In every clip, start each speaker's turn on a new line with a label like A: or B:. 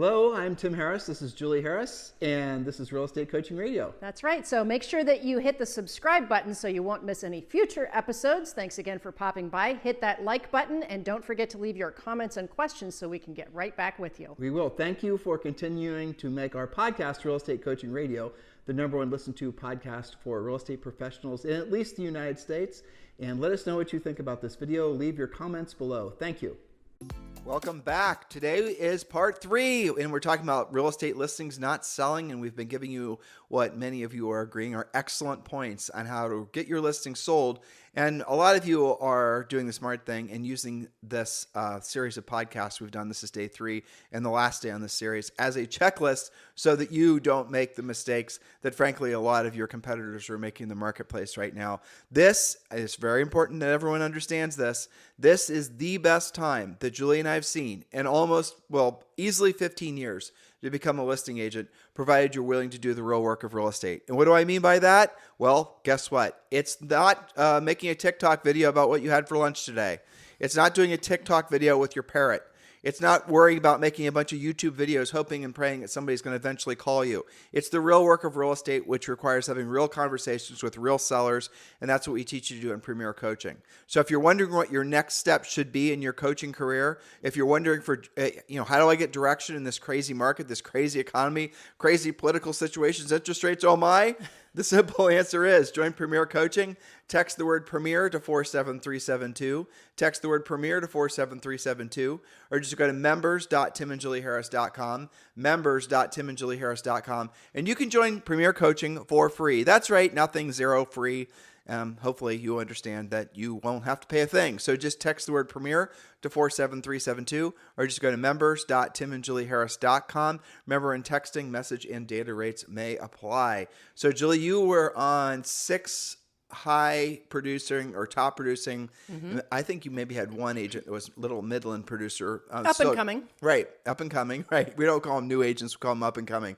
A: Hello, I'm Tim Harris. This is Julie Harris, and this is Real Estate Coaching Radio.
B: That's right. So make sure that you hit the subscribe button so you won't miss any future episodes. Thanks again for popping by. Hit that like button, and don't forget to leave your comments and questions so we can get right back with you.
A: We will. Thank you for continuing to make our podcast, Real Estate Coaching Radio, the #1 listened to podcast for real estate professionals in at least the United States. And let us know what you think about this video. Leave your comments below. Thank you.
C: Welcome back. Today is part 3, and we're talking about real estate listings not selling, and we've been giving you what many of you are agreeing are excellent points on how to get your listing sold. And a lot of you are doing the smart thing and using this series of podcasts we've done. This is day 3 and the last day on this series as a checklist so that you don't make the mistakes that, frankly, a lot of your competitors are making in the marketplace right now. This is very important that everyone understands this. This is the best time that Julie and I have seen in easily 15 years to become a listing agent, provided you're willing to do the real work of real estate. And what do I mean by that? Well, guess what? It's not making a TikTok video about what you had for lunch today. It's not doing a TikTok video with your parrot. It's not worrying about making a bunch of YouTube videos hoping and praying that somebody's going to eventually call you. It's the real work of real estate, which requires having real conversations with real sellers, and that's what we teach you to do in Premier Coaching. So if you're wondering what your next step should be in your coaching career, if you're wondering for, how do I get direction in this crazy market, this crazy economy, crazy political situations, interest rates, oh my, the simple answer is join Premier Coaching. Text the word Premier to 47372. Text the word Premier to 47372. Or just go to members.timandjulieharris.com. Members.timandjulieharris.com. And you can join Premier Coaching for free. That's right, nothing, zero, free. Hopefully you understand that you won't have to pay a thing. So just text the word Premier to 47372 or just go to members.timandjulieharris.com. Remember, in texting, message and data rates may apply. So Julie, you were on 6 high producing or top producing. Mm-hmm. I think you maybe had one agent that was little Midland producer.
B: Up and coming.
C: Right. Up and coming. Right. We don't call them new agents. We call them up and coming.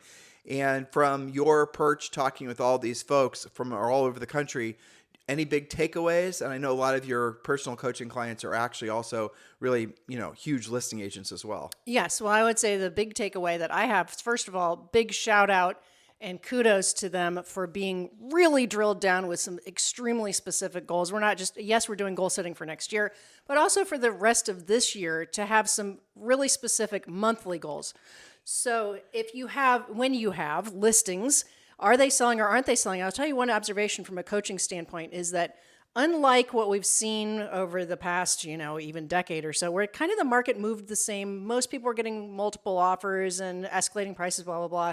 C: And from your perch talking with all these folks from all over the country, any big takeaways? And I know a lot of your personal coaching clients are actually also really, huge listing agents as well.
B: Yes. Well, I would say the big takeaway that I have, first of all, big shout out and kudos to them for being really drilled down with some extremely specific goals. We're not just, yes, we're doing goal setting for next year, but also for the rest of this year to have some really specific monthly goals. So when you have listings, are they selling or aren't they selling? I'll tell you one observation from a coaching standpoint is that unlike what we've seen over the past, even decade or so, where kind of the market moved the same, most people were getting multiple offers and escalating prices, blah, blah, blah.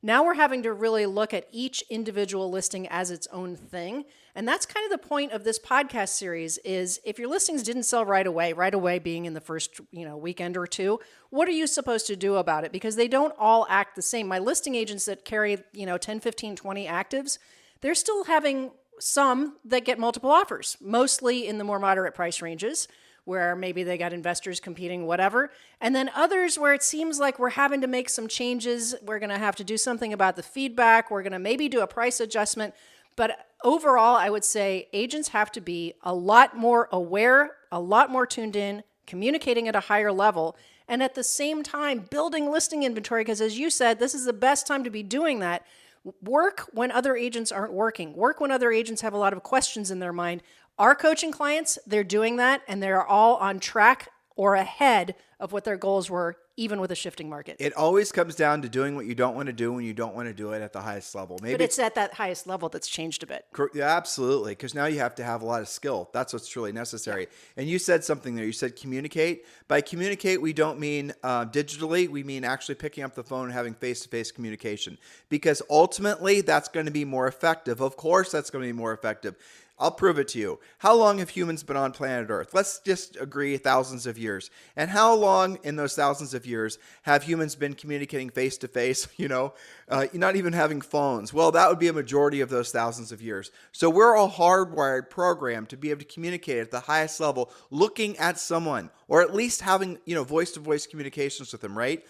B: Now we're having to really look at each individual listing as its own thing. And that's kind of the point of this podcast series is if your listings didn't sell right away being in the first, weekend or two, what are you supposed to do about it? Because they don't all act the same. My listing agents that carry, 10, 15, 20 actives, they're still having some that get multiple offers, mostly in the more moderate price ranges, where maybe they got investors competing, whatever. And then others where it seems like we're having to make some changes. We're going to have to do something about the feedback. We're going to maybe do a price adjustment. But overall, I would say agents have to be a lot more aware, a lot more tuned in, communicating at a higher level, and at the same time, building listing inventory. Because as you said, this is the best time to be doing that. Work when other agents aren't working. Work when other agents have a lot of questions in their mind. Our coaching clients, they're doing that, and they're all on track or ahead of what their goals were, even with a shifting market.
C: It always comes down to doing what you don't want to do when you don't want to do it at the highest level.
B: But it's at that highest level that's changed a bit.
C: Yeah, absolutely, because now you have to have a lot of skill. That's what's truly necessary. Yeah. And you said something there. You said communicate. By communicate, we don't mean digitally. We mean actually picking up the phone and having face-to-face communication, because ultimately that's going to be more effective. Of course, that's going to be more effective. I'll prove it to you. How long have humans been on planet Earth? Let's just agree thousands of years. And how long in those thousands of years have humans been communicating face to face, not even having phones? Well, that would be a majority of those thousands of years. So we're a hardwired program to be able to communicate at the highest level, looking at someone, or at least having, voice-to-voice communications with them, right?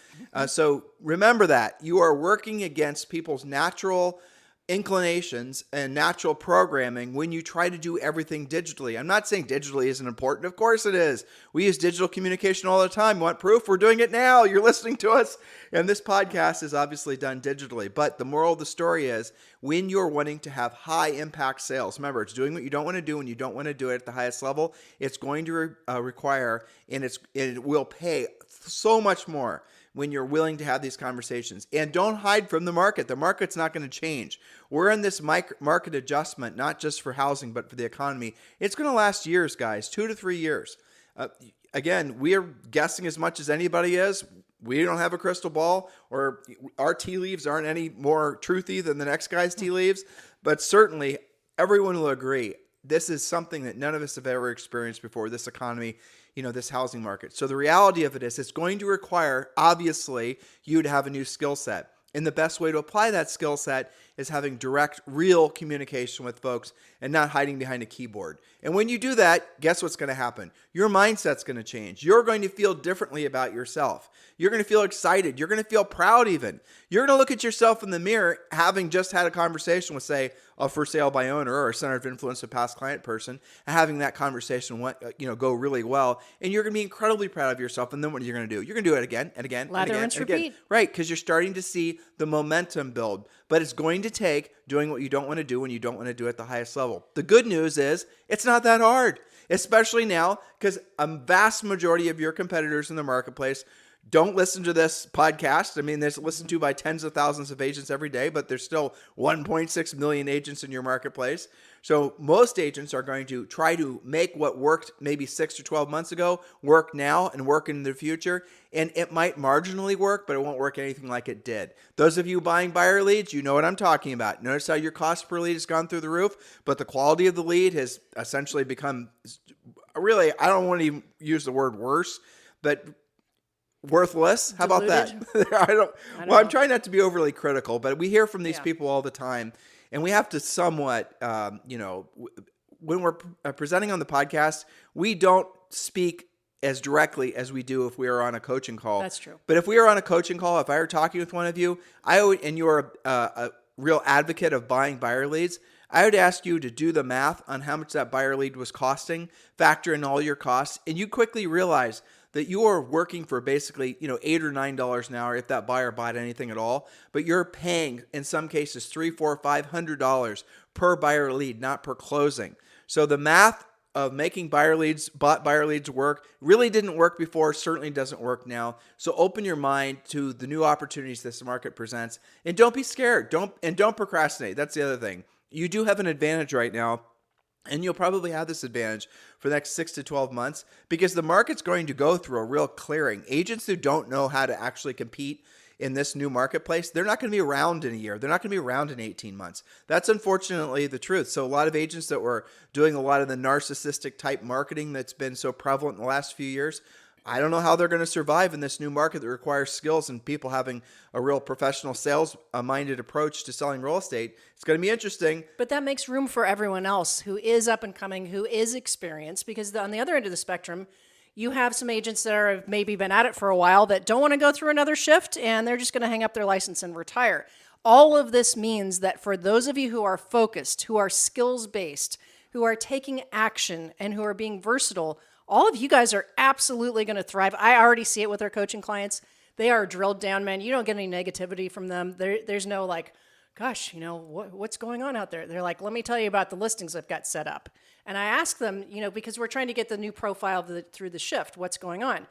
C: So remember that. You are working against people's natural inclinations and natural programming when you try to do everything digitally. I'm not saying digitally isn't important. Of course it is. We use digital communication all the time. Want proof? We're doing it now. You're listening to us. And this podcast is obviously done digitally. But the moral of the story is when you're wanting to have high impact sales, remember, it's doing what you don't want to do and you don't want to do it at the highest level. It's going to require, and it will pay so much more when you're willing to have these conversations. And don't hide from the market. The market's not going to change. We're in this market adjustment, not just for housing, but for the economy. It's going to last years, guys, 2 to 3 years. Again, we are guessing as much as anybody is. We don't have a crystal ball, or our tea leaves aren't any more truthy than the next guy's tea leaves. But certainly, everyone will agree, this is something that none of us have ever experienced before, this economy, this housing market. So the reality of it is it's going to require, obviously, you to have a new skill set. And the best way to apply that skill set is having direct, real communication with folks and not hiding behind a keyboard. And when you do that, guess what's going to happen? Your mindset's going to change. You're going to feel differently about yourself. You're going to feel excited. You're going to feel proud even. You're going to look at yourself in the mirror, having just had a conversation with, say, a for sale by owner or a center of influence, a past client person, and having that conversation go really well. And you're going to be incredibly proud of yourself. And then what are you going to do? You're going to do it again and again
B: Lather,
C: and again
B: rinse,
C: and again.
B: repeat.
C: Right, because you're starting to see the momentum build. But it's going to take doing what you don't want to do when you don't want to do it at the highest level. The good news is it's not that hard, especially now, because a vast majority of your competitors in the marketplace don't listen to this podcast. I mean, it's listened to by tens of thousands of agents every day, but there's still 1.6 million agents in your marketplace. So most agents are going to try to make what worked maybe 6 to 12 months ago work now and work in the future. And it might marginally work, but it won't work anything like it did. Those of you buying buyer leads, you know what I'm talking about. Notice how your cost per lead has gone through the roof, but the quality of the lead has essentially become really, I don't want to even use the word worse, but worthless. How about that? I'm trying not to be overly critical, but we hear from these people all the time, and we have to somewhat, when we're presenting on the podcast, we don't speak as directly as we do if we are on a coaching call.
B: That's true.
C: But if we are on a coaching call, if I were talking with one of you, and you're a real advocate of buying buyer leads, I would ask you to do the math on how much that buyer lead was costing, factor in all your costs, and you quickly realize that you are working for basically, $8 or $9 an hour if that buyer bought anything at all, but you're paying in some cases $300, $400, $500 per buyer lead, not per closing. So the math of making bought buyer leads work really didn't work before, certainly doesn't work now. So open your mind to the new opportunities this market presents, and don't be scared. Don't procrastinate. That's the other thing. You do have an advantage right now. And you'll probably have this advantage for the next 6 to 12 months because the market's going to go through a real clearing. Agents who don't know how to actually compete in this new marketplace, they're not going to be around in a year. They're not going to be around in 18 months. That's unfortunately the truth. So a lot of agents that were doing a lot of the narcissistic type marketing that's been so prevalent in the last few years, I don't know how they're going to survive in this new market that requires skills and people having a real professional sales-minded approach to selling real estate. It's going to be interesting.
B: But that makes room for everyone else who is up and coming, who is experienced, because on the other end of the spectrum, you have some agents that have maybe been at it for a while that don't want to go through another shift, and they're just going to hang up their license and retire. All of this means that for those of you who are focused, who are skills-based, who are taking action, and who are being versatile, all of you guys are absolutely going to thrive. I already see it with our coaching clients. They are drilled down, man. You don't get any negativity from them. There's no like, gosh, what's going on out there? They're like, let me tell you about the listings I've got set up. And I ask them, because we're trying to get the new profile through the shift, what's going on?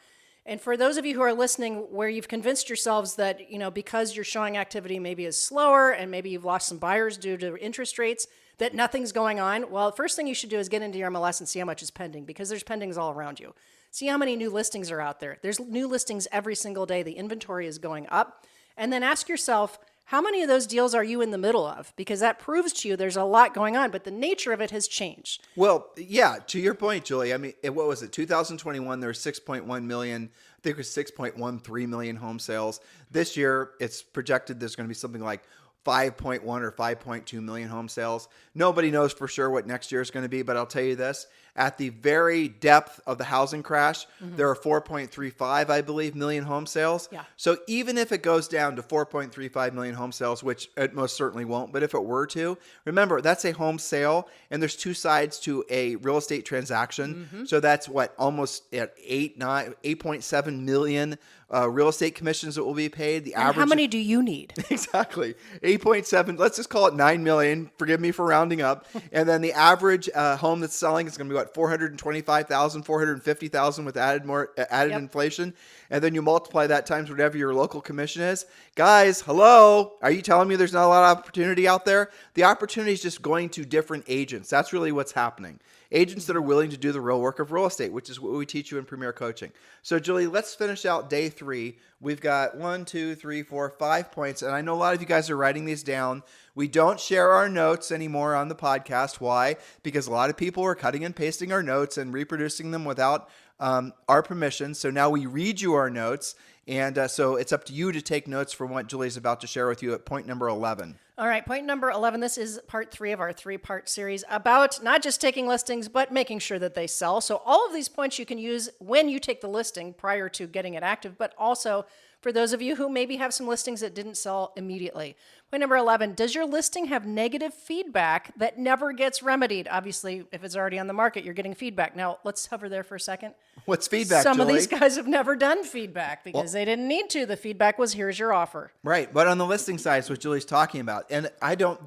B: And for those of you who are listening where you've convinced yourselves that, because your showing activity maybe is slower and maybe you've lost some buyers due to interest rates, that nothing's going on, well, the first thing you should do is get into your MLS and see how much is pending, because there's pendings all around you. See how many new listings are out there. There's new listings every single day. The inventory is going up. And then ask yourself, how many of those deals are you in the middle of? Because that proves to you there's a lot going on, but the nature of it has changed.
C: Well, yeah, to your point, Julie, I mean, what was it? 2021, there were 6.1 million, I think it was 6.13 million home sales. This year, it's projected there's going to be something like 5.1 or 5.2 million home sales. Nobody knows for sure what next year is going to be, but I'll tell you this. at the very depth of the housing crash, there are 4.35, I believe, million home sales.
B: Yeah.
C: So even if it goes down to 4.35 million home sales, which it most certainly won't, but if it were to, remember, that's a home sale, and there's two sides to a real estate transaction. So that's almost at 8.7 million real estate commissions that will be paid. The average.
B: How many do you need?
C: Exactly. 8.7. Let's just call it 9 million. Forgive me for rounding up. And then the average home that's selling is going to be 425,000, 450,000 with added inflation. And then you multiply that times whatever your local commission is. Guys, hello. Are you telling me there's not a lot of opportunity out there? The opportunity is just going to different agents. That's really what's happening. Agents that are willing to do the real work of real estate, which is what we teach you in Premier Coaching. So, Julie, let's finish out day 3. We've got 1, 2, 3, 4, 5 points. And I know a lot of you guys are writing these down. We don't share our notes anymore on the podcast. Why? Because a lot of people are cutting and pasting our notes and reproducing them without our permission. So now we read you our notes. And so it's up to you to take notes from what Julie's about to share with you at point number 11.
B: All right, point number 11. This is part 3 of our 3-part series about not just taking listings, but making sure that they sell. So all of these points you can use when you take the listing prior to getting it active, but also for those of you who maybe have some listings that didn't sell immediately. Point number 11, does your listing have negative feedback that never gets remedied? Obviously, if it's already on the market, you're getting feedback. Now, let's hover there for a second.
C: What's feedback,
B: Some
C: Julie?
B: of these guys have never done feedback because they didn't need to. The feedback was, here's your offer.
C: Right. But on the listing side is what Julie's talking about. And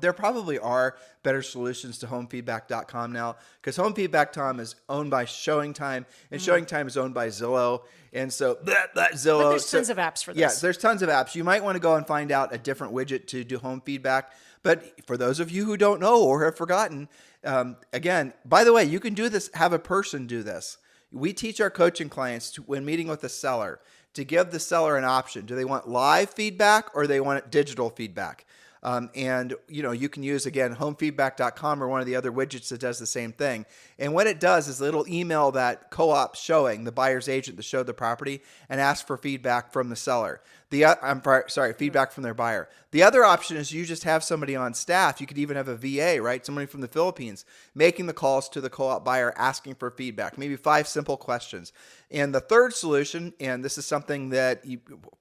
C: there probably are better solutions to homefeedback.com now, because homefeedback.com is owned by ShowingTime, and ShowingTime is owned by Zillow. And so that Zillow.
B: But there's tons of apps for this.
C: Yeah, there's tons of apps. You might want to go and find out a different widget to do home feedback. But for those of you who don't know or have forgotten, again, by the way, you can do this, have a person do this. We teach our coaching clients when meeting with a seller to give the seller an option. Do they want live feedback or they want digital feedback? And you can use, again, homefeedback.com or one of the other widgets that does the same thing. And what it does is it'll email that co-op showing, the buyer's agent that showed the property, and ask for feedback from the seller. Feedback from their buyer. The other option is you just have somebody on staff. You could even have a VA, right? Somebody from the Philippines making the calls to the co-op buyer, asking for feedback, maybe 5 simple questions. And the third solution, and this is something that,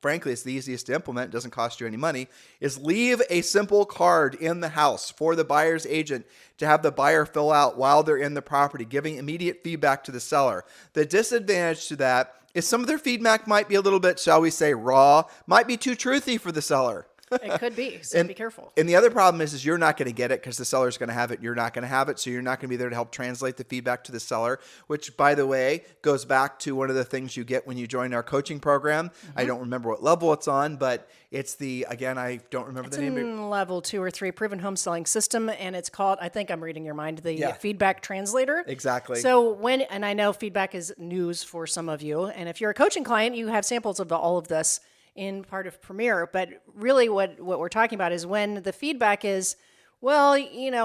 C: frankly, it's the easiest to implement, doesn't cost you any money, is leave a simple card in the house for the buyer's agent to have the buyer fill out while they're in the property, giving immediate feedback to the seller. The disadvantage to that is some of their feedback might be a little bit, shall we say, raw, might be too truthy for the seller.
B: It could be, so be careful.
C: And the other problem is you're not going to get it because the seller's going to have it. You're not going to have it, so you're not going to be there to help translate the feedback to the seller, which, by the way, goes back to one of the things you get when you join our coaching program. I don't remember what level it's on, but it's I don't remember the name.
B: It's level 2 or 3, proven home selling system, and it's called, I think I'm reading your mind, the feedback translator.
C: Exactly.
B: So and I know feedback is news for some of you, and if you're a coaching client, you have samples of all of this in part of Premier, but really what we're talking about is when the feedback is, well,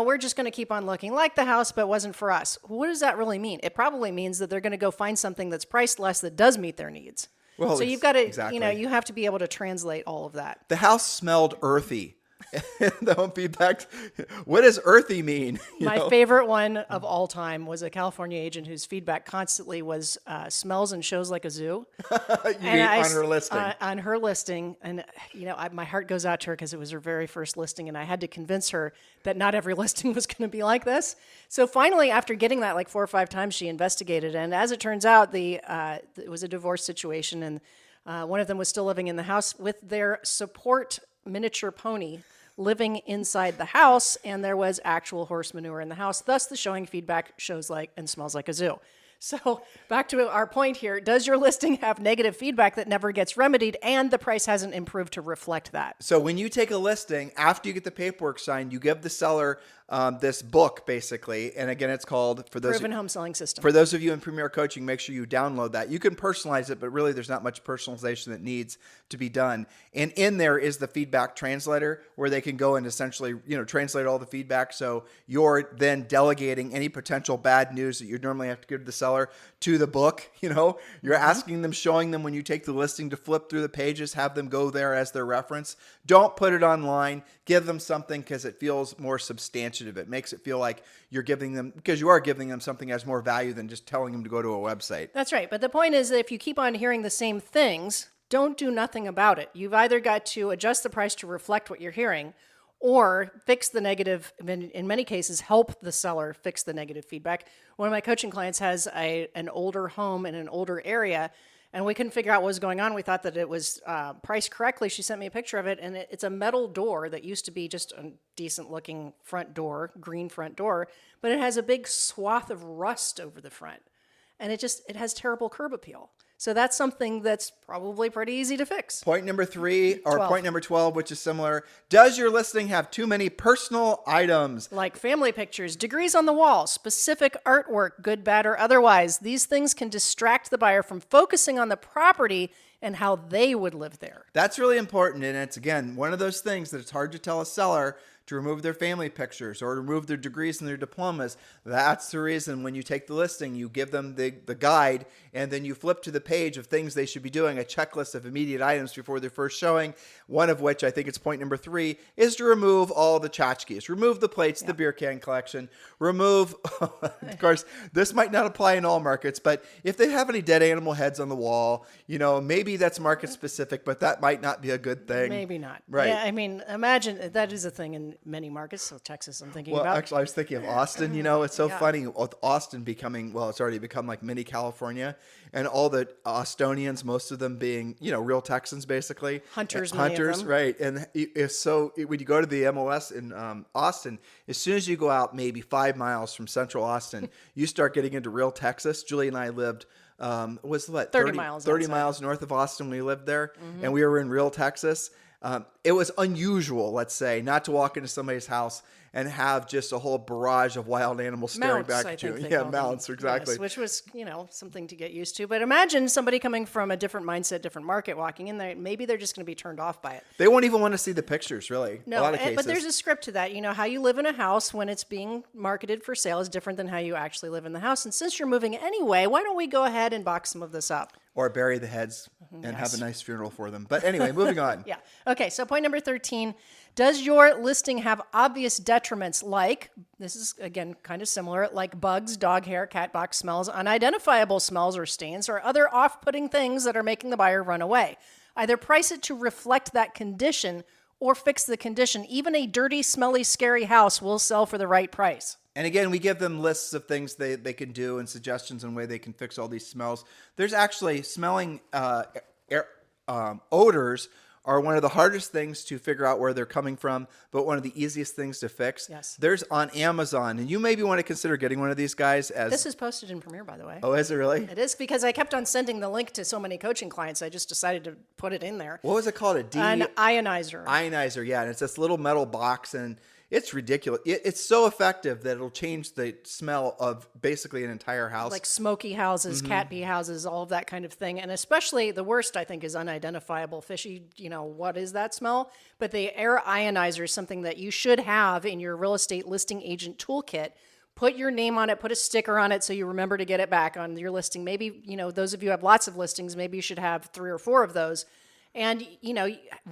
B: we're just going to keep on looking like the house, but wasn't for us. What does that really mean? It probably means that they're going to go find something that's priced less that does meet their needs. Well, so you've got to, you have to be able to translate all of that.
C: The house smelled earthy. The home feedback. What does earthy mean?
B: My favorite one of all time was a California agent whose feedback constantly was smells and shows like a zoo.
C: On her listing.
B: On her listing. And, my heart goes out to her because it was her very first listing. And I had to convince her that not every listing was going to be like this. So finally, after getting that like 4 or 5 times, she investigated. And as it turns out, it was a divorce situation. And one of them was still living in the house with their support miniature pony living inside the house, and there was actual horse manure in the house. Thus, the showing feedback shows like and smells like a zoo. So back to our point here, does your listing have negative feedback that never gets remedied and the price hasn't improved to reflect that?
C: So when you take a listing, after you get the paperwork signed, you give the seller this book, basically. And again, it's called, for those
B: Proven Home Selling System.
C: For those of you in Premier Coaching, make sure you download that. You can personalize it, but really there's not much personalization that needs to be done. And in there is the feedback translator where they can go and essentially, translate all the feedback. So you're then delegating any potential bad news that you normally have to give to the seller seller to the book. You're asking them, showing them when you take the listing to flip through the pages, have them go there as their reference. Don't put it online. Give them something because it feels more substantive. It makes it feel like you're giving them, because you are giving them something that has more value than just telling them to go to a website.
B: That's right. But the point is that if you keep on hearing the same things, don't do nothing about it. You've either got to adjust the price to reflect what you're hearing, or fix the negative, in many cases, help the seller fix the negative feedback. One of my coaching clients has an older home in an older area, and we couldn't figure out what was going on. We thought that it was priced correctly. She sent me a picture of it, and it's a metal door that used to be just a decent-looking front door, green front door, but it has a big swath of rust over the front, and it has terrible curb appeal. So that's something that's probably pretty easy to fix.
C: Point number 3, or 12. Point number 12, which is similar. Does your listing have too many personal items?
B: Like family pictures, degrees on the wall, specific artwork, good, bad, or otherwise. These things can distract the buyer from focusing on the property and how they would live there.
C: That's really important. And it's, again, one of those things that it's hard to tell a seller to remove their family pictures or remove their degrees and their diplomas. That's the reason when you take the listing, you give them the guide, and then you flip to the page of things they should be doing, a checklist of immediate items before their first showing, one of which, I think it's point number 3, is to remove all the tchotchkes. Remove the plates, the beer can collection. Remove, of course, this might not apply in all markets, but if they have any dead animal heads on the wall, maybe that's market specific, but that might not be a good thing.
B: Maybe not.
C: Right.
B: Yeah, I mean, imagine that is a thing in many markets. So Texas, I'm thinking about.
C: Well, actually, I was thinking of Austin. It's so funny with Austin becoming, it's already become like mini California, and all the Austonians, most of them being, real Texans, basically.
B: Hunters,
C: right. And when you go to the MLS in Austin, as soon as you go out maybe 5 miles from central Austin, you start getting into real Texas. Julie and I lived 30 miles north of Austin. We lived there, and we were in real Texas. It was unusual, let's say, not to walk into somebody's house and have just a whole barrage of wild animals staring back at you. Yeah, mounts, exactly.
B: Yes, which was, something to get used to. But imagine somebody coming from a different mindset, different market, walking in there. Maybe they're just going to be turned off by it.
C: They won't even want to see the pictures, really.
B: No,
C: a lot of cases.
B: But there's a script to that. How you live in a house when it's being marketed for sale is different than how you actually live in the house. And since you're moving anyway, why don't we go ahead and box some of this up?
C: Or bury the heads and have a nice funeral for them. But anyway, moving on.
B: Yeah. Okay, so point number 13, does your listing have obvious detriments like, this is again kind of similar, like bugs, dog hair, cat box smells, unidentifiable smells or stains, or other off-putting things that are making the buyer run away? Either price it to reflect that condition or fix the condition. Even a dirty, smelly, scary house will sell for the right price.
C: And again, we give them lists of things they can do and suggestions on way they can fix all these smells. There's actually smelling odors are one of the hardest things to figure out where they're coming from, but one of the easiest things to fix.
B: Yes.
C: There's on Amazon, and you maybe want to consider getting one of these guys.
B: This is posted in Premiere, by the way.
C: Oh, is it really?
B: It is, because I kept on sending the link to so many coaching clients, I just decided to put it in there.
C: What was it called?
B: An ionizer.
C: Ionizer, yeah. And it's this little metal box, and it's ridiculous. It's so effective that it'll change the smell of basically an entire house.
B: Like smoky houses, cat pee houses, all of that kind of thing. And especially the worst, I think, is unidentifiable, fishy, what is that smell? But the air ionizer is something that you should have in your real estate listing agent toolkit. Put your name on it, put a sticker on it so you remember to get it back on your listing. Maybe, those of you who have lots of listings, maybe you should have 3 or 4 of those. And,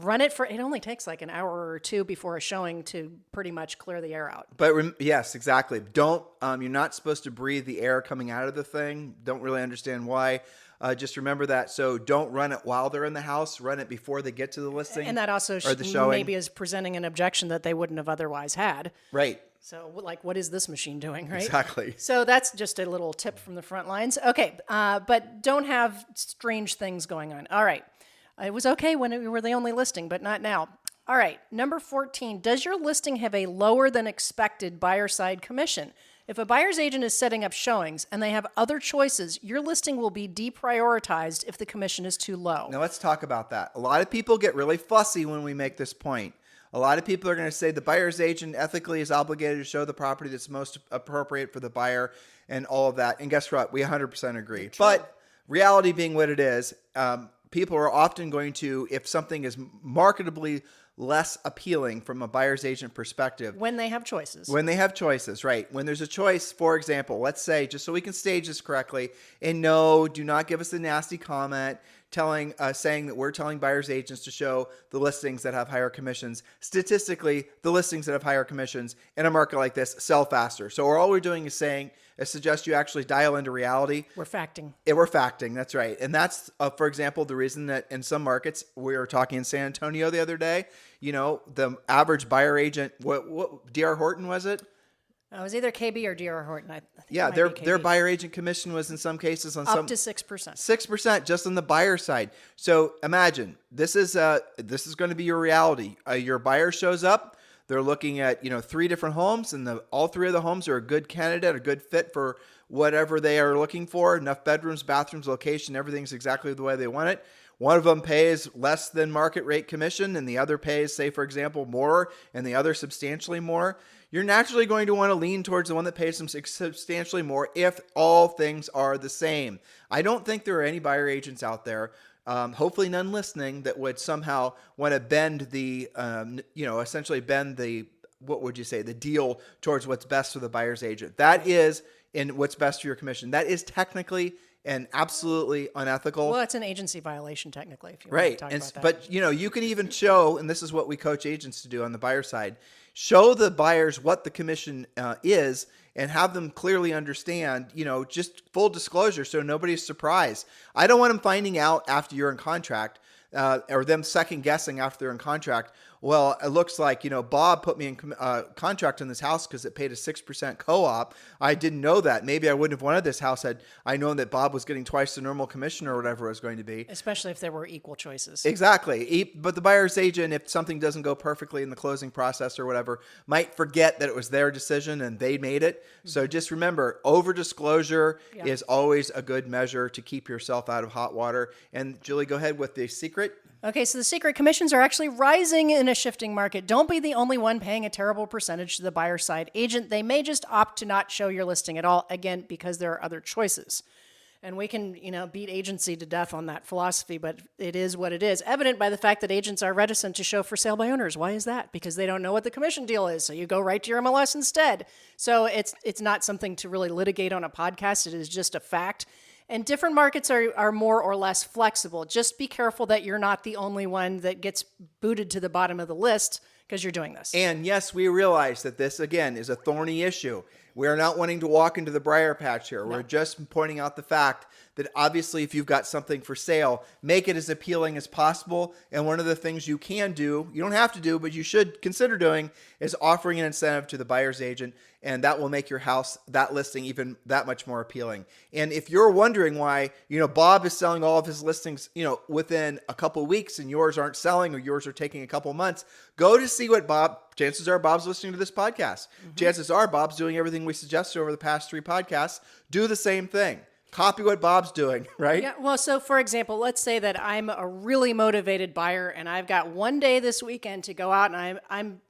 B: run it it only takes like an hour or 2 before a showing to pretty much clear the air out.
C: But yes, exactly. Don't, you're not supposed to breathe the air coming out of the thing. Don't really understand why. Just remember that. So don't run it while they're in the house. Run it before they get to the listing.
B: And that also maybe is presenting an objection that they wouldn't have otherwise had.
C: Right.
B: So, what is this machine doing, right?
C: Exactly.
B: So that's just a little tip from the front lines. Okay, but don't have strange things going on. All right. It was okay when we were the only listing, but not now. All right, number 14, does your listing have a lower than expected buyer side commission? If a buyer's agent is setting up showings and they have other choices, your listing will be deprioritized if the commission is too low.
C: Now let's talk about that. A lot of people get really fussy when we make this point. A lot of people are going to say the buyer's agent ethically is obligated to show the property that's most appropriate for the buyer and all of that. And guess what? We 100% agree. But reality being what it is, people are often going to, if something is marketably less appealing from a buyer's agent perspective.
B: When they have choices.
C: When they have choices, right. When there's a choice, for example, let's say, just so we can stage this correctly, and no, do not give us a nasty comment saying that we're telling buyer's agents to show the listings that have higher commissions. Statistically, the listings that have higher commissions in a market like this sell faster. So all we're doing is suggest you actually dial into reality.
B: We're facting.
C: We're facting. That's right. And that's, for example, the reason that in some markets, we were talking in San Antonio the other day, the average buyer agent, what DR Horton was it?
B: It was either KB or DR Horton. I think
C: Yeah, their buyer agent commission was in some cases on
B: up to 6%.
C: 6% just on the buyer side. So imagine this is going to be your reality. Your buyer shows up. They're looking at 3 different homes, and all 3 of the homes are a good candidate, a good fit for whatever they are looking for. Enough bedrooms, bathrooms, location, everything's exactly the way they want it. One of them pays less than market rate commission, and the other pays, say, for example, more, and the other substantially more. You're naturally going to want to lean towards the one that pays them substantially more if all things are the same. I don't think there are any buyer agents out there, hopefully none listening, that would somehow want to bend essentially bend the, what would you say, the deal towards what's best for the buyer's agent. That is in what's best for your commission. That is technically and absolutely unethical.
B: Well, it's an agency violation technically, if you
C: right.
B: want to talk about that.
C: But you can even show, and this is what we coach agents to do on the buyer side, show the buyers what the commission is and have them clearly understand, just full disclosure so nobody's surprised. I don't want them finding out after you're in contract or them second guessing after they're in contract. Well, it looks like, Bob put me in contract on this house because it paid a 6% co-op. I didn't know that. Maybe I wouldn't have wanted this house had I known that Bob was getting twice the normal commission or whatever it was going to be.
B: Especially if there were equal choices.
C: Exactly. But the buyer's agent, if something doesn't go perfectly in the closing process or whatever, might forget that it was their decision and they made it. Mm-hmm. So just remember, over-disclosure is always a good measure to keep yourself out of hot water. And Julie, go ahead with the secret.
B: Okay, so the secret, commissions are actually rising in a shifting market. Don't be the only one paying a terrible percentage to the buyer side agent. They may just opt to not show your listing at all, again, because there are other choices. And we can, beat agency to death on that philosophy, but it is what it is. Evident by the fact that agents are reticent to show for sale by owners. Why is that? Because they don't know what the commission deal is, so you go right to your MLS instead. So it's not something to really litigate on a podcast. It is just a fact. And different markets are more or less flexible. Just be careful that you're not the only one that gets booted to the bottom of the list because you're doing this.
C: And yes, we realize that this, again, is a thorny issue. We are not wanting to walk into the briar patch here. No. We're just pointing out the fact that obviously if you've got something for sale, make it as appealing as possible. And one of the things you can do, you don't have to do, but you should consider doing, is offering an incentive to the buyer's agent. And that will make your house, that listing, even that much more appealing. And if you're wondering why, Bob is selling all of his listings, within a couple weeks and yours aren't selling or yours are taking a couple months, go to see what chances are Bob's listening to this podcast. Mm-hmm. Chances are Bob's doing everything we suggested over the past 3 podcasts. Do the same thing. Copy what Bob's doing, right?
B: Yeah. Well, so for example, let's say that I'm a really motivated buyer and I've got one day this weekend to go out and I'm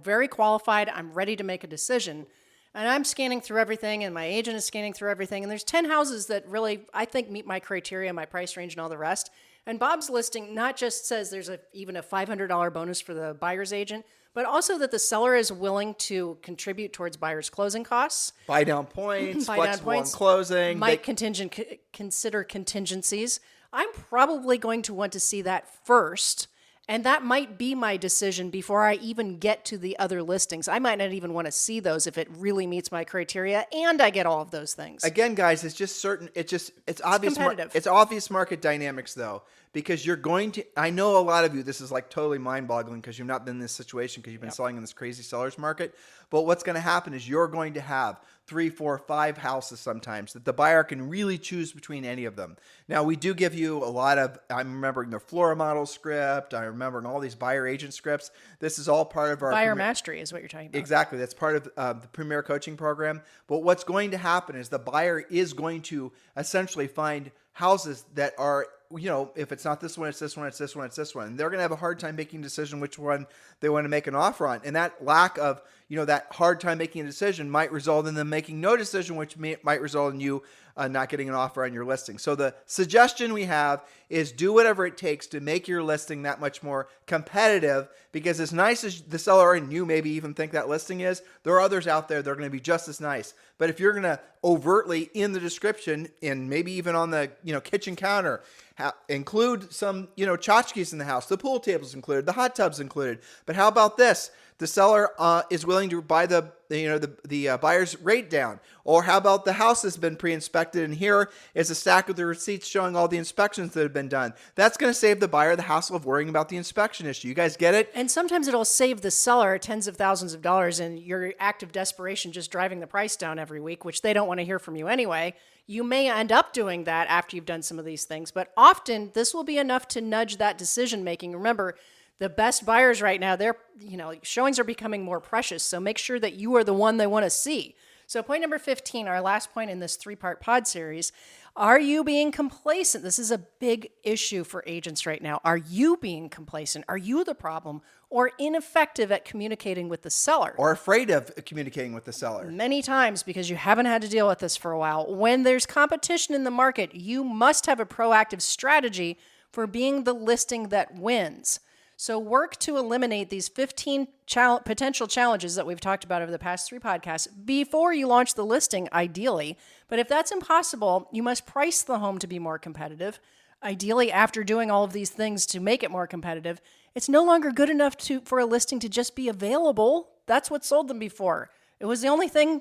B: very qualified. I'm ready to make a decision. And I'm scanning through everything and my agent is scanning through everything. And there's 10 houses that really, I think, meet my criteria, my price range and all the rest. And Bob's listing not just says there's even a $500 bonus for the buyer's agent, but also that the seller is willing to contribute towards buyer's closing costs.
C: Buy down points, flexible on closing.
B: Might consider contingencies. I'm probably going to want to see that first. And that might be my decision before I even get to the other listings. I might not even want to see those if it really meets my criteria and I get all of those things.
C: Again, guys, it's just certain, it's obvious.
B: Competitive.
C: It's obvious market dynamics though, because you're going to, I know a lot of you, this is like totally mind boggling because you've not been in this situation because you've been selling in this crazy seller's market. But what's going to happen is you're going to have 3, 4, 5 houses sometimes that the buyer can really choose between any of them. Now, we do give you a lot of, I'm remembering the Flora Model script. I'm remembering all these buyer agent scripts. This is all part of our
B: buyer mastery is what you're talking about.
C: Exactly. That's part of the Premier Coaching Program. But what's going to happen is the buyer is going to essentially find houses that are, if it's not this one, it's this one, it's this one, it's this one. And they're going to have a hard time making a decision which one they want to make an offer on. And that lack of, that hard time making a decision might result in them making no decision, which might result in you not getting an offer on your listing. So the suggestion we have is do whatever it takes to make your listing that much more competitive, because as nice as the seller and you maybe even think that listing is, there are others out there that are going to be just as nice. But if you're going to overtly in the description and maybe even on the kitchen counter include some tchotchkes in the house, the pool table's included, the hot tub's included. But how about this? The seller is willing to buy the buyer's rate down. Or how about the house has been pre-inspected and here is a stack of the receipts showing all the inspections that have been done. That's going to save the buyer the hassle of worrying about the inspection issue. You guys get it?
B: And sometimes it'll save the seller tens of thousands of dollars in your act of desperation just driving the price down every week, which they don't want to hear from you anyway. You may end up doing that after you've done some of these things, but often this will be enough to nudge that decision making. Remember, the best buyers right now, showings are becoming more precious. So make sure that you are the one they want to see. So point number 15, our last point in this 3-part pod series, are you being complacent? This is a big issue for agents right now. Are you being complacent? Are you the problem or ineffective at communicating with the seller?
C: Or afraid of communicating with the seller?
B: Many times, because you haven't had to deal with this for a while. When there's competition in the market, you must have a proactive strategy for being the listing that wins. So work to eliminate these 15 potential challenges that we've talked about over the past 3 podcasts before you launch the listing, ideally. But if that's impossible, you must price the home to be more competitive. Ideally, after doing all of these things to make it more competitive, it's no longer good enough for a listing to just be available. That's what sold them before. It was the only thing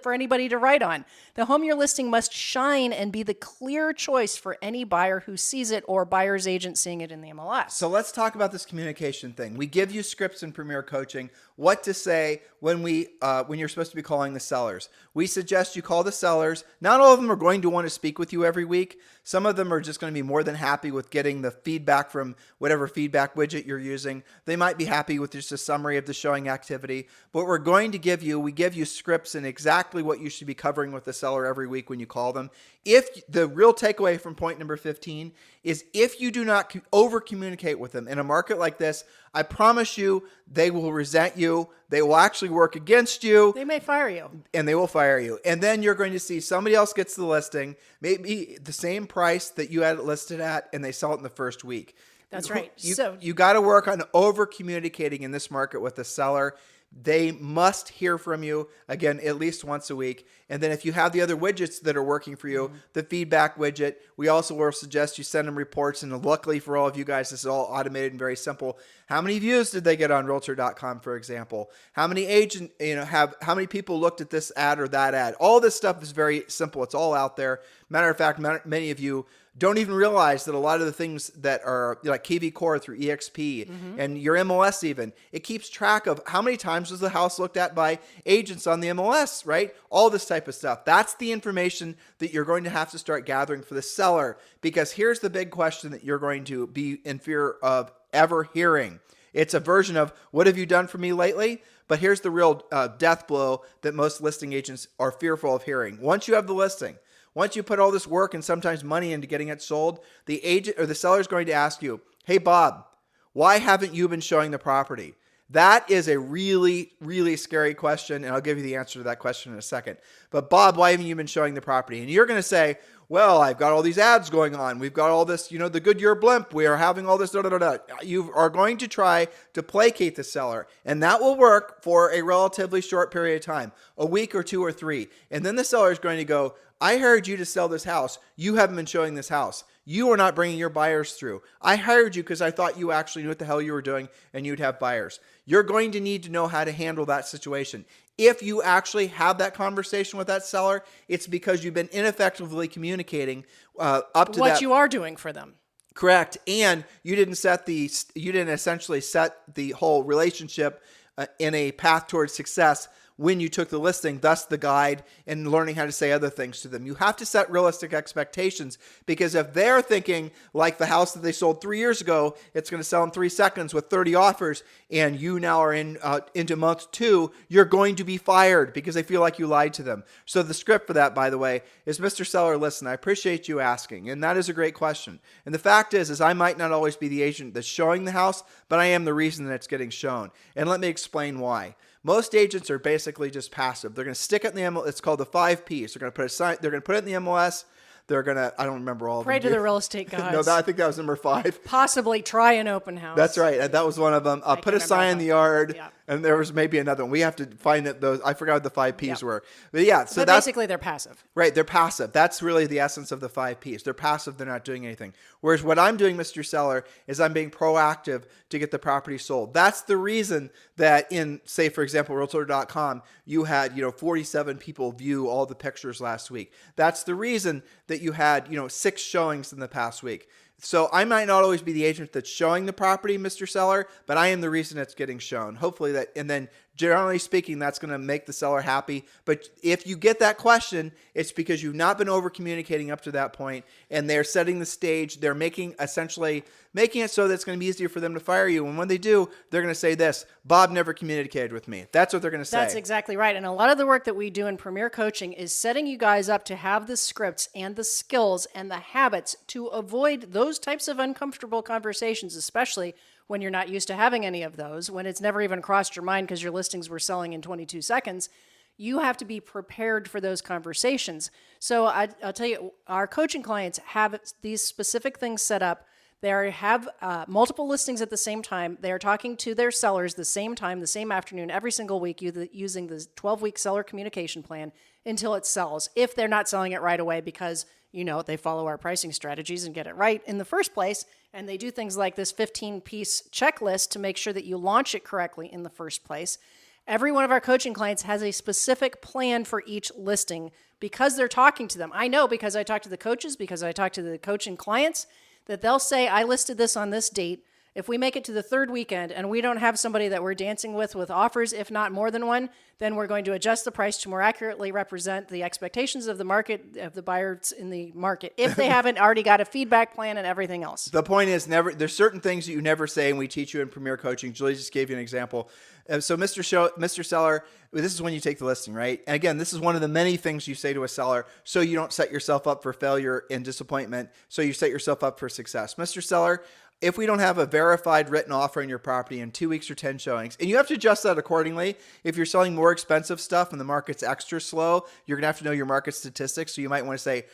B: for anybody to write on. The home you're listing must shine and be the clear choice for any buyer who sees it or buyer's agent seeing it in the MLS.
C: So let's talk about this communication thing. We give you scripts in Premier Coaching, what to say when you're supposed to be calling the sellers. We suggest you call the sellers. Not all of them are going to want to speak with you every week. Some of them are just going to be more than happy with getting the feedback from whatever feedback widget you're using. They might be happy with just a summary of the showing activity. But we're going to we give you scripts and exactly what you should be covering with the seller every week when you call them. If the real takeaway from point number 15 is if you do not over communicate with them in a market like this, I promise you they will resent you. They will actually work against you.
B: They may fire you.
C: And they will fire you. And then you're going to see somebody else gets the listing, maybe the same price that you had it listed at, and they sell it in the first week.
B: That's right.
C: You got to work on over communicating in this market with the seller. They must hear from you, again, at least once a week. And then if you have the other widgets that are working for you, the feedback widget, we also will suggest you send them reports. And luckily for all of you guys, this is all automated and very simple. How many views did they get on Realtor.com, for example? How many how many people looked at this ad or that ad? All this stuff is very simple. It's all out there. Matter of fact, many of you don't even realize that a lot of the things that are like KV Core through EXP and your MLS even, it keeps track of how many times was the house looked at by agents on the MLS, right? All this type of stuff. That's the information that you're going to have to start gathering for the seller, because here's the big question that you're going to be in fear of ever hearing. It's a version of, what have you done for me lately? But here's the real death blow that most listing agents are fearful of hearing. Once you have the listing, once you put all this work and sometimes money into getting it sold, the agent or the seller is going to ask you, hey, Bob, why haven't you been showing the property? That is a really, really scary question, and I'll give you the answer to that question in a second. But Bob, why haven't you been showing the property? And you're going to say, well, I've got all these ads going on. We've got all this, the Goodyear blimp. We are having all this, You are going to try to placate the seller, and that will work for a relatively short period of time, a week or 2 or 3. And then the seller is going to go, I hired you to sell this house. You haven't been showing this house. You are not bringing your buyers through. I hired you because I thought you actually knew what the hell you were doing and you'd have buyers. You're going to need to know how to handle that situation. If you actually have that conversation with that seller, it's because you've been ineffectively communicating up to
B: what you are doing for them.
C: Correct. And you didn't essentially set the whole relationship in a path towards success when you took the listing, thus the guide and learning how to say other things to them. You have to set realistic expectations, because if they're thinking like the house that they sold 3 years ago, it's going to sell in 3 seconds with 30 offers, and you now are into month 2, you're going to be fired because they feel like you lied to them. So the script for that, by the way, is, Mr. Seller, listen, I appreciate you asking, and that is a great question. And the fact is I might not always be the agent that's showing the house, but I am the reason that it's getting shown. And let me explain why. Most agents are basically just passive. They're going to stick it in the MLS. It's called the 5 Ps. They're going to put a sign. They're going to put it in the MLS. They're going to, I don't remember all of them.
B: Pray to the real estate gods.
C: No, I think that was number 5.
B: Possibly try an open house.
C: That's right. That was one of them. Put a sign in the yard.
B: Yeah.
C: And there was maybe another one. We have to find it. I forgot what the 5 Ps were. But so
B: but basically they're passive.
C: Right. They're passive. That's really the essence of the 5 Ps. They're passive. They're not doing anything. Whereas what I'm doing, Mr. Seller, is I'm being proactive to get the property sold. That's the reason that in, say, for example, Realtor.com, you had, 47 people view all the pictures last week. That's the reason that you had, 6 showings in the past week. So I might not always be the agent that's showing the property, Mr. Seller, but I am the reason it's getting shown. Hopefully that, and then generally speaking, that's going to make the seller happy. But if you get that question, it's because you've not been over communicating up to that point, and they're setting the stage. They're essentially making it so that it's going to be easier for them to fire you. And when they do, they're going to say this: Bob never communicated with me. That's what they're going to say.
B: That's exactly right. And a lot of the work that we do in Premier Coaching is setting you guys up to have the scripts and the skills and the habits to avoid those types of uncomfortable conversations, especially when you're not used to having any of those, when it's never even crossed your mind because your listings were selling in 22 seconds. You have to be prepared for those conversations. So I'll tell you, our coaching clients have these specific things set up. They have multiple listings at the same time. They are talking to their sellers the same time, the same afternoon, every single week, using the 12-week seller communication plan until it sells. If they're not selling it right away because, they follow our pricing strategies and get it right in the first place, and they do things like this 15-piece checklist to make sure that you launch it correctly in the first place. Every one of our coaching clients has a specific plan for each listing because they're talking to them. I know because I talk to the coaches, because I talk to the coaching clients, that they'll say, I listed this on this date. If we make it to the third weekend and we don't have somebody that we're dancing with offers, if not more than one, then we're going to adjust the price to more accurately represent the expectations of the market, of the buyers in the market, if they haven't already got a feedback plan and everything else.
C: The point is, there's certain things that you never say, and we teach you in Premier Coaching. Julie just gave you an example. So Mr. Seller, this is when you take the listing, right? And again, this is one of the many things you say to a seller so you don't set yourself up for failure and disappointment, so you set yourself up for success. Mr. Seller, if we don't have a verified written offer on your property in 2 weeks or 10 showings, and you have to adjust that accordingly. If you're selling more expensive stuff and the market's extra slow, you're going to have to know your market statistics. So you might want to say,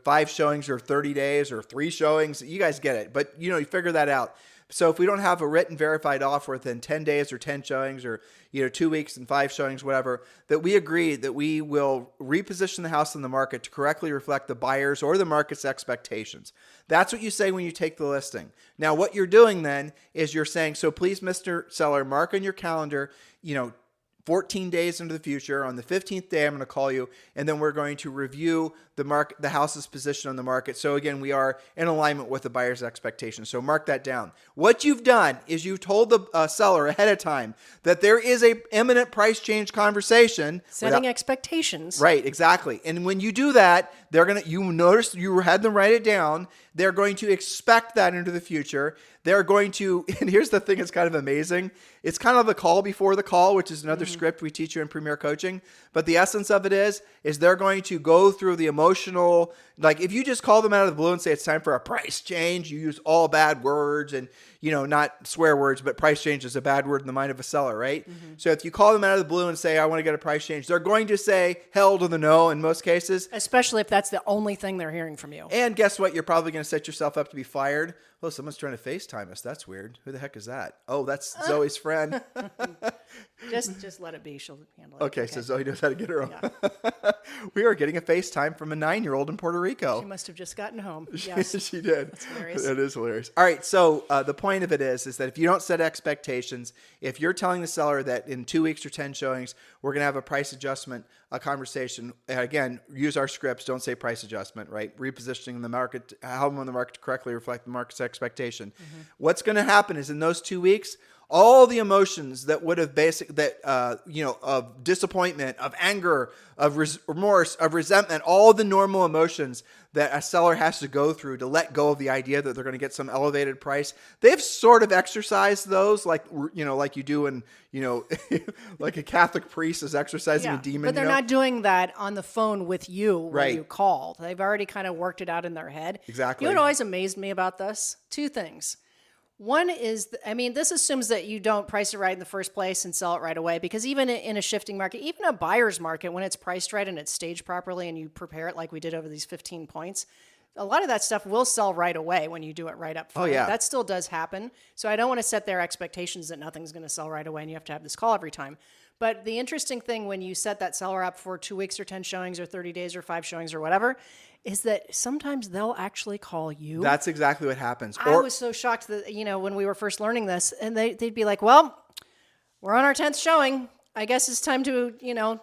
C: 5 showings or 30 days or 3 showings. You guys get it. But, you figure that out. So if we don't have a written verified offer within 10 days or 10 showings or 2 weeks and 5 showings, whatever, that we agree that we will reposition the house in the market to correctly reflect the buyer's or the market's expectations. That's what you say when you take the listing. Now, what you're doing then is you're saying, so please, Mr. Seller, mark on your calendar, 14 days into the future, on the 15th day, I'm going to call you, and then we're going to review the house's position on the market. So again, we are in alignment with the buyer's expectations. So mark that down. What you've done is you've told the seller ahead of time that there is a imminent price change conversation.
B: Setting expectations.
C: Right, exactly. And when you do that, you notice you had them write it down. They're going to expect that into the future. They're going to, and here's the thing, it's kind of amazing. It's kind of the call before the call, which is another script we teach you in Premier Coaching. But the essence of it is they're going to go through the emotional, like if you just call them out of the blue and say it's time for a price change, you use all bad words and, not swear words, but price change is a bad word in the mind of a seller, right? Mm-hmm. So if you call them out of the blue and say, I want to get a price change, they're going to say hell to the no in most cases.
B: Especially if that's the only thing they're hearing from you.
C: And guess what? You're probably going to set yourself up to be fired. Oh, someone's trying to FaceTime us. That's weird. Who the heck is that? Oh, that's Zoe's friend.
B: Just let it be. She'll handle it.
C: Okay, so Zoe knows how to get her own. Yeah. We are getting a FaceTime from a 9-year-old in Puerto Rico.
B: She must have just gotten home. Yes.
C: She did.
B: That's hilarious.
C: It is hilarious. All right, so the point of it is that if you don't set expectations, if you're telling the seller that in 2 weeks or 10 showings, we're going to have a price adjustment, a conversation, again, use our scripts, don't say price adjustment, right? Repositioning the market, how on the market to correctly reflect the market's expectation. Mm-hmm. What's going to happen is in those 2 weeks, all the emotions that would have of disappointment, of anger, of remorse, of resentment, all the normal emotions that a seller has to go through to let go of the idea that they're going to get some elevated price. They've sort of exercised those like you do in, like a Catholic priest is exercising a demon.
B: But they're not doing that on the phone with you when you call. They've already kind of worked it out in their head.
C: Exactly.
B: You know what always amazed me about this? 2 things. One is, this assumes that you don't price it right in the first place and sell it right away, because even in a shifting market, even a buyer's market, when it's priced right and it's staged properly and you prepare it like we did over these 15 points, a lot of that stuff will sell right away when you do it right up front.
C: Oh, yeah.
B: That still does happen. So I don't want to set their expectations that nothing's going to sell right away and you have to have this call every time. But the interesting thing when you set that seller up for 2 weeks or 10 showings or 30 days or 5 showings or whatever, is that sometimes they'll actually call you.
C: That's exactly what happens.
B: I was so shocked that, when we were first learning this, and they'd be like, well, we're on our 10th showing. I guess it's time to,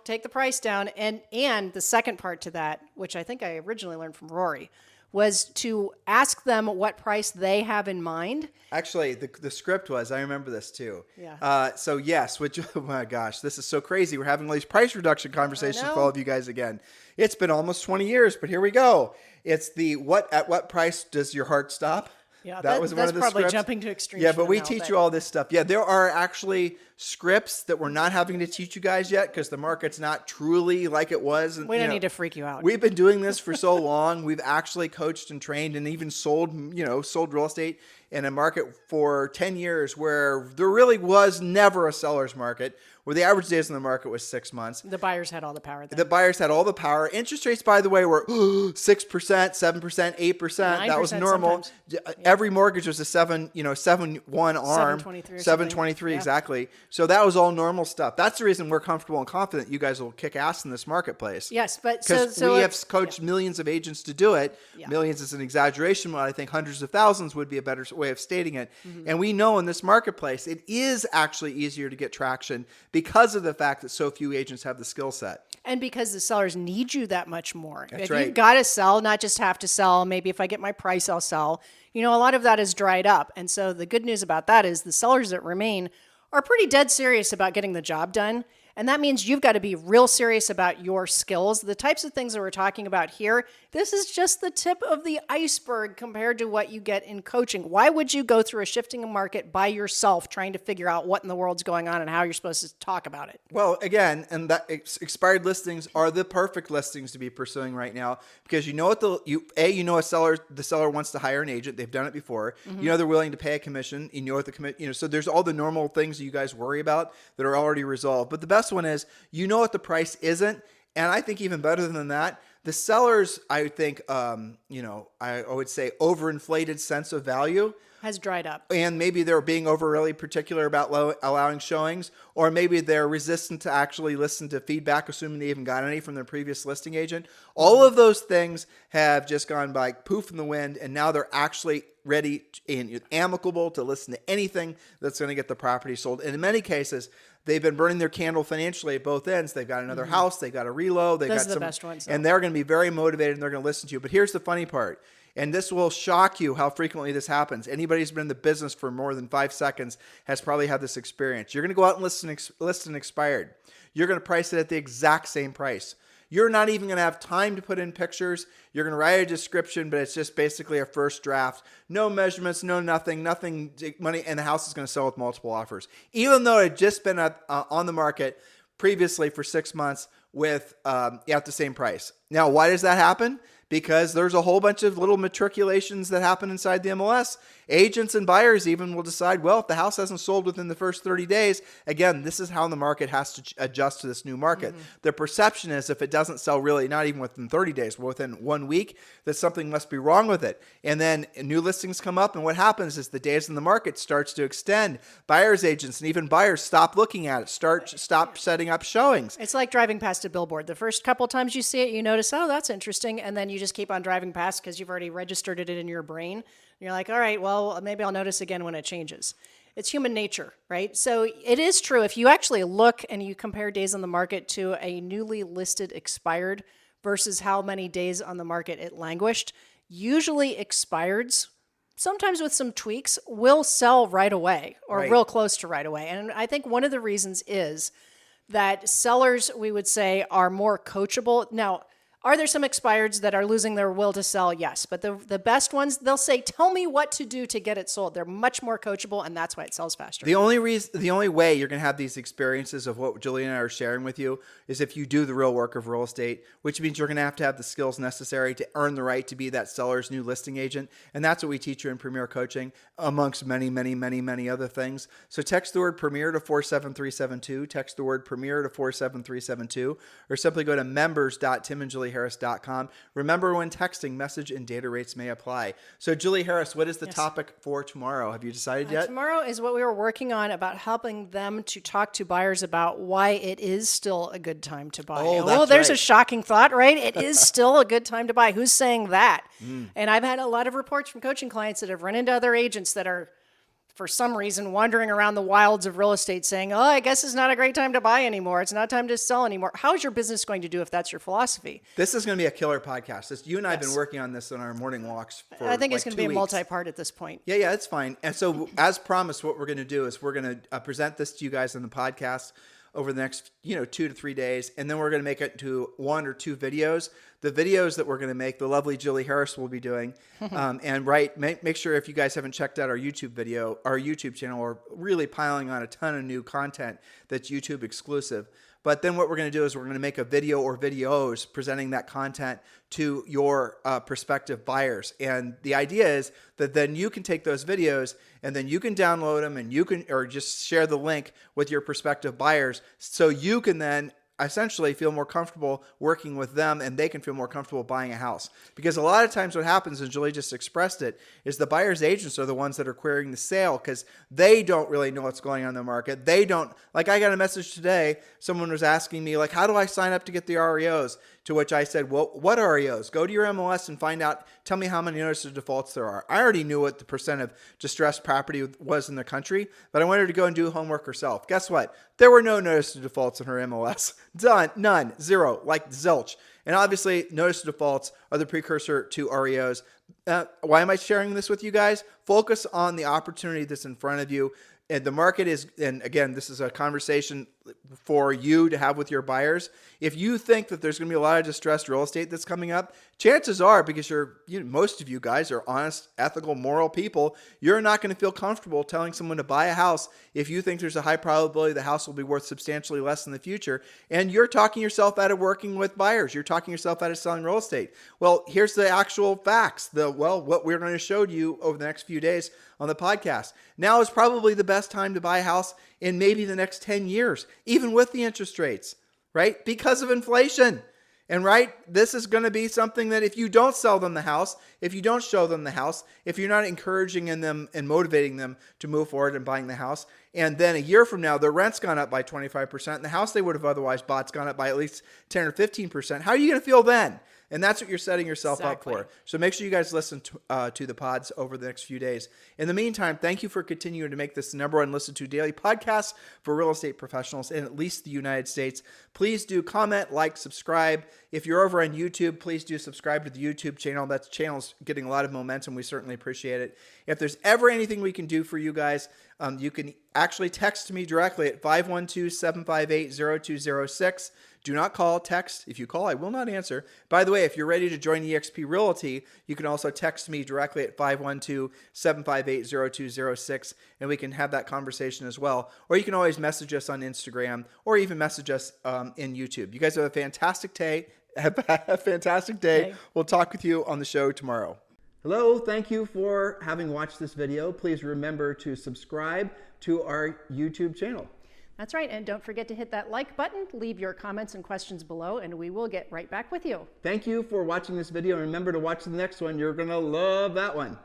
B: take the price down. And the second part to that, which I think I originally learned from Rory, was to ask them what price they have in mind.
C: Actually, the script was, I remember this too.
B: Yeah.
C: So yes, which, oh my gosh, this is so crazy. We're having all these price reduction conversations with all of you guys again. It's been almost 20 years, but here we go. It's at what price does your heart stop?
B: Yeah,
C: that was one of the
B: probably
C: scripts.
B: Jumping to extremes.
C: Yeah, but we teach you all this stuff. Yeah, there are actually scripts that we're not having to teach you guys yet because the market's not truly like it was. And,
B: we don't need to freak you out.
C: We've been doing this for so long. We've actually coached and trained and even sold real estate in a market for 10 years where there really was never a seller's market, where the average days in the market was 6 months.
B: The buyers had all the power then.
C: The buyers had all the power. Interest rates, by the way, were 6%, 7%, 8%. That was normal. Every mortgage was a 7.1 ARM. 7.23 exactly. So that was all normal stuff. That's the reason we're comfortable and confident you guys will kick ass in this marketplace.
B: Yes, but
C: because we have coached millions of agents to do it. Yeah. Millions is an exaggeration, but I think hundreds of thousands would be a better way of stating it. Mm-hmm. And we know in this marketplace, it is actually easier to get traction because of the fact that so few agents have the skill set.
B: And because the sellers need you that much more.
C: That's
B: if
C: right.
B: You've got to sell, not just have to sell. Maybe if I get my price, I'll sell. A lot of that is dried up. And so the good news about that is the sellers that remain are pretty dead serious about getting the job done. And that means you've got to be real serious about your skills. The types of things that we're talking about here, this is just the tip of the iceberg compared to what you get in coaching. Why would you go through a shifting market by yourself trying to figure out what in the world's going on and how you're supposed to talk about it?
C: Well, again, and that expired listings are the perfect listings to be pursuing right now because the seller wants to hire an agent. They've done it before. Mm-hmm. They're willing to pay a commission. What the so there's all the normal things that you guys worry about that are already resolved. But the best one is, what the price isn't. And I think even better than that, the sellers, I think, I would say overinflated sense of value
B: has dried up.
C: And maybe they're being really particular about allowing showings, or maybe they're resistant to actually listen to feedback, assuming they even got any from their previous listing agent. All of those things have just gone by poof in the wind, and now they're actually ready and amicable to listen to anything that's going to get the property sold. And in many cases, they've been burning their candle financially at both ends. They've got another house, they've got a reload,
B: Those are the best ones,
C: and they're going to be very motivated and they're going to listen to you. But here's the funny part. And this will shock you how frequently this happens. Anybody who's been in the business for more than 5 seconds has probably had this experience. You're going to go out and list an expired. You're going to price it at the exact same price. You're not even going to have time to put in pictures. You're going to write a description, but it's just basically a first draft. No measurements, nothing money, and the house is going to sell with multiple offers. Even though it had just been on the market previously for 6 months with at the same price. Now, why does that happen? Because there's a whole bunch of little matriculations that happen inside the MLS. Agents and buyers even will decide, well, if the house hasn't sold within the first 30 days, again, this is how the market has to adjust to this new market. Mm-hmm. The perception is if it doesn't sell really, not even within 30 days, but within 1 week, that something must be wrong with it. And then new listings come up, and what happens is the days in the market starts to extend. Buyers agents and even buyers stop looking at it, stop setting up showings.
B: It's like driving past a billboard. The first couple times you see it, you notice, oh, that's interesting, and then you just keep on driving past because you've already registered it in your brain. And you're like, all right, well, maybe I'll notice again when it changes. It's human nature, right? So it is true. If you actually look and you compare days on the market to a newly listed expired versus how many days on the market it languished, usually expireds, sometimes with some tweaks, will sell right away or real close to right away. And I think one of the reasons is that sellers, we would say, are more coachable. Now, Are there some expireds that are losing their will to sell? Yes. But the best ones, they'll say, tell me what to do to get it sold. They're much more coachable, and that's why it sells faster.
C: The only way you're going to have these experiences of what Julie and I are sharing with you is if you do the real work of real estate, which means you're going to have the skills necessary to earn the right to be that seller's new listing agent. And that's what we teach you in Premier Coaching, amongst many, many, many, many other things. So text the word Premier to 47372, text the word Premier to 47372, or simply go to members.timandjulieharris.com. Remember, when texting, message and data rates may apply. So Julie Harris, what is the topic for tomorrow? Have you decided yet?
B: Tomorrow is what we were working on, about helping them to talk to buyers about why it is still a good time to buy. There's a shocking thought, right? It is still a good time to buy. Who's saying that? And I've had a lot of reports from coaching clients that have run into other agents that are, for some reason, wandering around the wilds of real estate saying, I guess it's not a great time to buy anymore. It's not time to sell anymore. How is your business going to do if that's your philosophy?
C: This is going to be a killer podcast. You and I have been working on this on our morning walks for
B: I think it's going to be
C: 2 weeks.
B: a multi-part at this point.
C: Yeah, it's fine. And so as promised, what we're going to do is we're going to present this to you guys in the podcast over the next 2 to 3 days, and then we're going to make it to 1 or 2 videos. The videos that we're going to make, the lovely Julie Harris will be doing, make sure, if you guys haven't checked out our YouTube channel, we're really piling on a ton of new content that's YouTube exclusive. But then what we're going to do is we're going to make a video or videos presenting that content to your prospective buyers. And the idea is that then you can take those videos and then you can download them and or just share the link with your prospective buyers, so you can then essentially feel more comfortable working with them, and they can feel more comfortable buying a house. Because a lot of times what happens, and Julie just expressed it, is the buyer's agents are the ones that are querying the sale because they don't really know what's going on in the market. They don't, like, I got a message today, someone was asking me, like, how do I sign up to get the REOs? To which I said, well, what REOs? Go to your MLS and find out, tell me how many notice of defaults there are. I already knew what the percent of distressed property was in the country, but I wanted her to go and do homework herself. Guess what? There were no notice of defaults in her MLS. Done. None. Zero. Like zilch. And obviously, notice of defaults are the precursor to REOs. Why am I sharing this with you guys? Focus on the opportunity that's in front of you. And the market is, and again, this is a conversation for you to have with your buyers. If you think that there's going to be a lot of distressed real estate that's coming up, chances are, because most of you guys are honest, ethical, moral people, you're not going to feel comfortable telling someone to buy a house if you think there's a high probability the house will be worth substantially less in the future. And you're talking yourself out of working with buyers. You're talking yourself out of selling real estate. Well, here's the actual facts. What we're going to show you over the next few days on the podcast. Now is probably the best time to buy a house in maybe the next 10 years, even with the interest rates, right? Because of inflation. And this is going to be something that if you don't sell them the house, if you don't show them the house, if you're not encouraging in them and motivating them to move forward and buying the house, and then a year from now, their rent's gone up by 25%, and the house they would have otherwise bought's gone up by at least 10 or 15%, how are you going to feel then? And that's what you're setting yourself up for. So make sure you guys listen to the pods over the next few days. In the meantime, thank you for continuing to make this the #1 listened to daily podcast for real estate professionals in at least the United States. Please do comment, like, subscribe. If you're over on YouTube, please do subscribe to the YouTube channel. That channel's getting a lot of momentum. We certainly appreciate it. If there's ever anything we can do for you guys, you can actually text me directly at 512-758-0206. Do not call, text. If you call, I will not answer. By the way, if you're ready to join eXp Realty, you can also text me directly at 512-758-0206, and we can have that conversation as well. Or you can always message us on Instagram, or even message us in YouTube. You guys have a fantastic day. We'll talk with you on the show tomorrow.
A: Hello, thank you for having watched this video. Please remember to subscribe to our YouTube channel.
B: That's right, and don't forget to hit that like button, leave your comments and questions below, and we will get right back with you.
A: Thank you for watching this video, and remember to watch the next one. You're going to love that one.